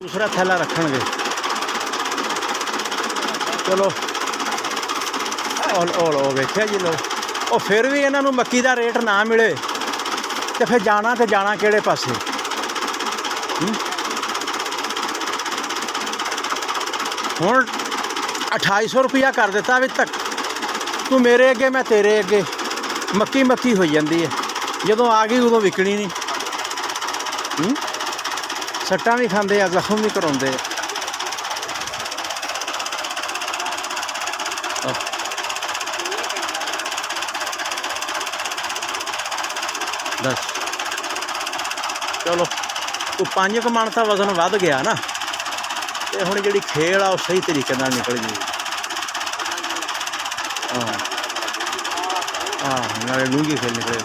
दूसरा थैला रखणगे। चलो ओ वेख्या जी लो, ਉਹ ਫਿਰ ਵੀ ਇਹਨਾਂ ਨੂੰ ਮੱਕੀ ਦਾ ਰੇਟ ਨਾ ਮਿਲੇ ਤੇ ਫਿਰ ਜਾਣਾ ਕਿਹੜੇ ਪਾਸੇ। ਹੁਣ 2800 ਰੁਪਇਆ ਕਰ ਦਿੱਤਾ ਵੀ ਤੱਕ ਤੂੰ ਮੇਰੇ ਅੱਗੇ ਮੈਂ ਤੇਰੇ ਅੱਗੇ, ਮੱਕੀ ਹੋਈ ਜਾਂਦੀ ਹੈ। ਜਦੋਂ ਆ ਗਈ ਉਦੋਂ ਵਿਕਣੀ ਨਹੀਂ। ਸੱਟਾਂ ਵੀ ਖਾਂਦੇ ਆ, ਜ਼ਖਮ ਵੀ ਕਰਾਉਂਦੇ ਆ। ਦੱਸ ਚਲੋ ਤੂੰ 5 ਕੁ ਮਣ ਤਾਂ ਵਜ਼ਨ ਵੱਧ ਗਿਆ ਨਾ, ਤੇ ਹੁਣ ਜਿਹੜੀ ਖੇਲ ਆ ਉਹ ਸਹੀ ਤਰੀਕੇ ਨਾਲ ਨਿਕਲ ਜੂਗੀ। ਹਾਂ ਨਾਲੇ ਡੂੰਘੀ ਖੇਲ ਨਿਕਲੇ।